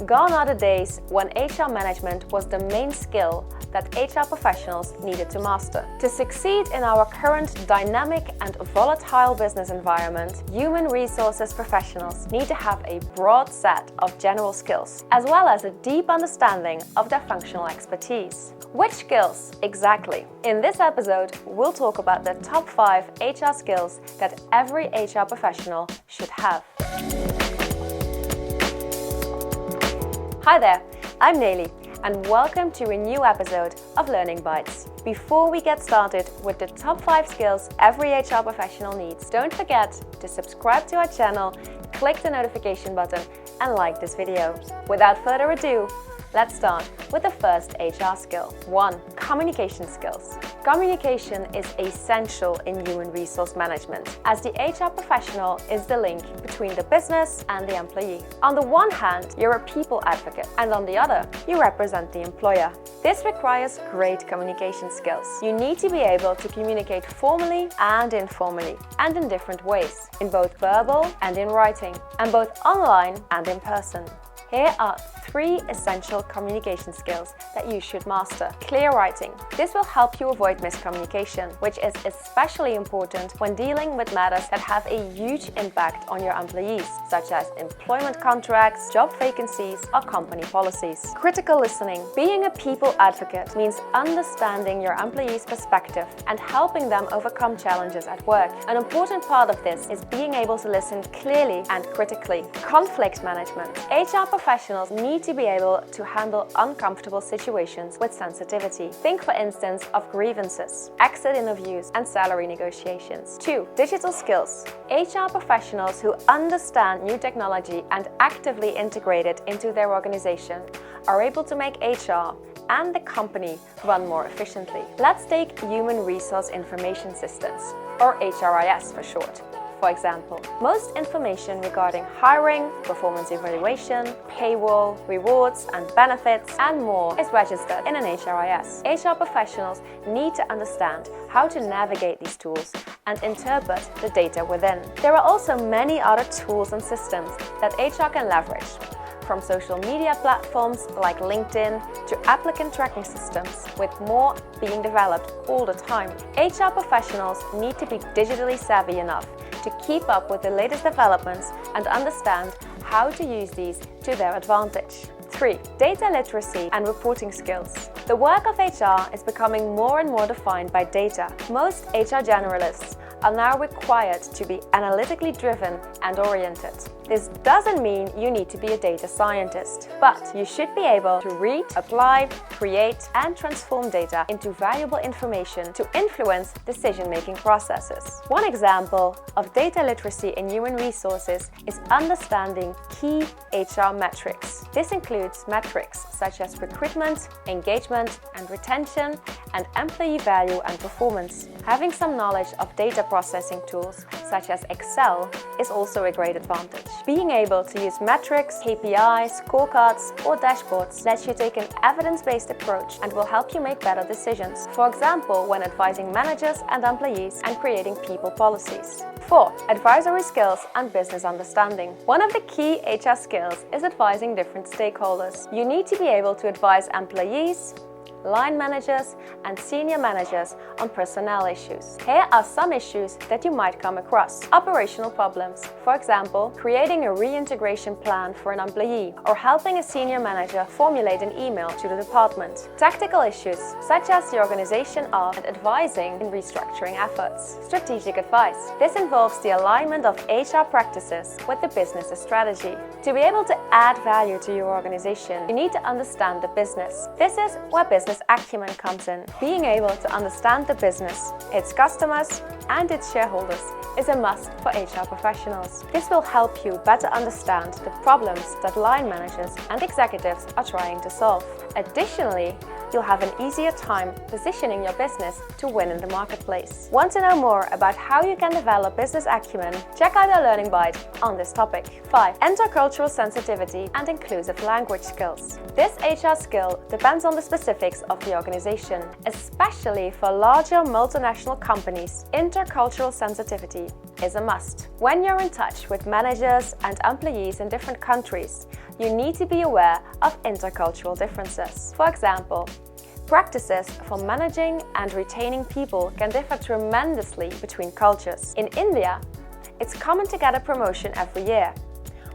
Gone are the days when HR management was the main skill that HR professionals needed to master. To succeed in our current dynamic and volatile business environment, human resources professionals need to have a broad set of general skills, as well as a deep understanding of their functional expertise. Which skills exactly? In this episode, we'll talk about the top 5 HR skills that every HR professional should have. Hi there, I'm Nelly, and welcome to a new episode of Learning Bites. Before we get started with the top 5 skills every HR professional needs, don't forget to subscribe to our channel, click the notification button, and like this video. Without further ado, let's start with the first HR skill. 1. Communication skills. Communication is essential in human resource management, as the HR professional is the link between the business and the employee. On the one hand, you're a people advocate, and on the other, you represent the employer. This requires great communication skills. You need to be able to communicate formally and informally, and in different ways, in both verbal and in writing, and both online and in person. Here are 3 essential communication skills that you should master. Clear writing. This will help you avoid miscommunication, which is especially important when dealing with matters that have a huge impact on your employees, such as employment contracts, job vacancies, or company policies. Critical listening. Being a people advocate means understanding your employees' perspective and helping them overcome challenges at work. An important part of this is being able to listen clearly and critically. Conflict management. HR professionals need to be able to handle uncomfortable situations with sensitivity. Think, for instance, of grievances, exit interviews, and salary negotiations. 2. Digital skills. HR professionals who understand new technology and actively integrate it into their organization are able to make HR and the company run more efficiently. Let's take Human Resource Information Systems, or HRIS for short. For example, most information regarding hiring, performance evaluation, payroll, rewards and benefits, and more is registered in an HRIS. HR professionals need to understand how to navigate these tools and interpret the data within. There are also many other tools and systems that HR can leverage, from social media platforms like LinkedIn to applicant tracking systems, with more being developed all the time. HR professionals need to be digitally savvy enough to keep up with the latest developments and understand how to use these to their advantage. 3. Data literacy and reporting skills. The work of HR is becoming more and more defined by data. Most HR generalists are now required to be analytically driven and oriented. This doesn't mean you need to be a data scientist, but you should be able to read, apply, create, and transform data into valuable information to influence decision-making processes. One example of data literacy in human resources is understanding key HR metrics. This includes metrics such as recruitment, engagement and retention, and employee value and performance. Having some knowledge of data processing tools such as Excel is also a great advantage. Being able to use metrics, KPIs, scorecards, or dashboards lets you take an evidence-based approach and will help you make better decisions. For example, when advising managers and employees and creating people policies. 4. Advisory skills and business understanding. One of the key HR skills is advising different stakeholders. You need to be able to advise employees, line managers, and senior managers on personnel issues. Here are some issues that you might come across. Operational problems. For example, creating a reintegration plan for an employee or helping a senior manager formulate an email to the department. Tactical issues, such as the organization of and advising in restructuring efforts. Strategic advice. This involves the alignment of HR practices with the business strategy. To be able to add value to your organization, you need to understand the business. This is where business acumen comes in. Being able to understand the business, its customers, and its shareholders is a must for HR professionals. This will help you better understand the problems that line managers and executives are trying to solve. Additionally, you'll have an easier time positioning your business to win in the marketplace. Want to know more about how you can develop business acumen? Check out our learning bite on this topic. 5. Intercultural sensitivity and inclusive language skills. This HR skill depends on the specifics of the organization. Especially for larger multinational companies, intercultural sensitivity is a must. When you're in touch with managers and employees in different countries, you need to be aware of intercultural differences. For example, practices for managing and retaining people can differ tremendously between cultures. In India, it's common to get a promotion every year,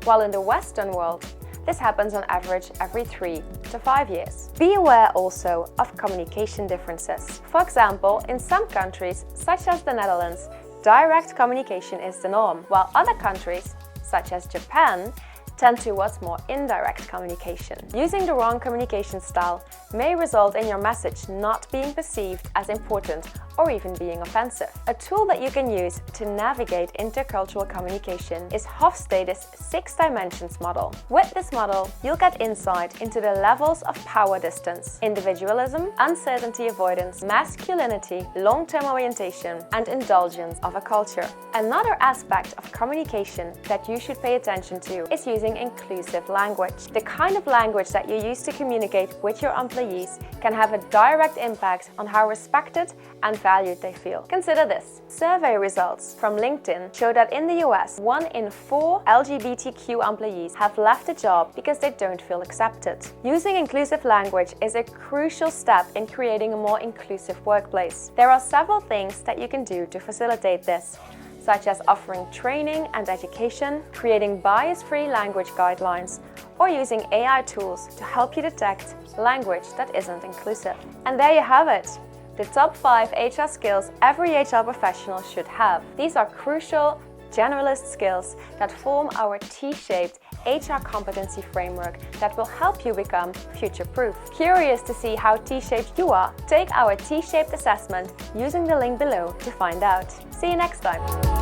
while in the Western world, this happens on average every 3 to 5 years. Be aware also of communication differences. For example, in some countries, such as the Netherlands, direct communication is the norm, while other countries, such as Japan, tend towards more indirect communication. Using the wrong communication style may result in your message not being perceived as important or even being offensive. A tool that you can use to navigate intercultural communication is Hofstede's 6 dimensions model. With this model, you'll get insight into the levels of power distance, individualism, uncertainty avoidance, masculinity, long-term orientation, and indulgence of a culture. Another aspect of communication that you should pay attention to is using inclusive language. The kind of language that you use to communicate with your employees can have a direct impact on how respected and valued they feel. Consider this. Survey results from LinkedIn show that in the US, 1 in 4 LGBTQ employees have left a job because they don't feel accepted. Using inclusive language is a crucial step in creating a more inclusive workplace. There are several things that you can do to facilitate this, such as offering training and education, creating bias-free language guidelines, or using AI tools to help you detect language that isn't inclusive. And there you have it, the top 5 HR skills every HR professional should have. These are crucial, generalist skills that form our T-shaped HR competency framework that will help you become future-proof. Curious to see how T-shaped you are? Take our T-shaped assessment using the link below to find out. See you next time.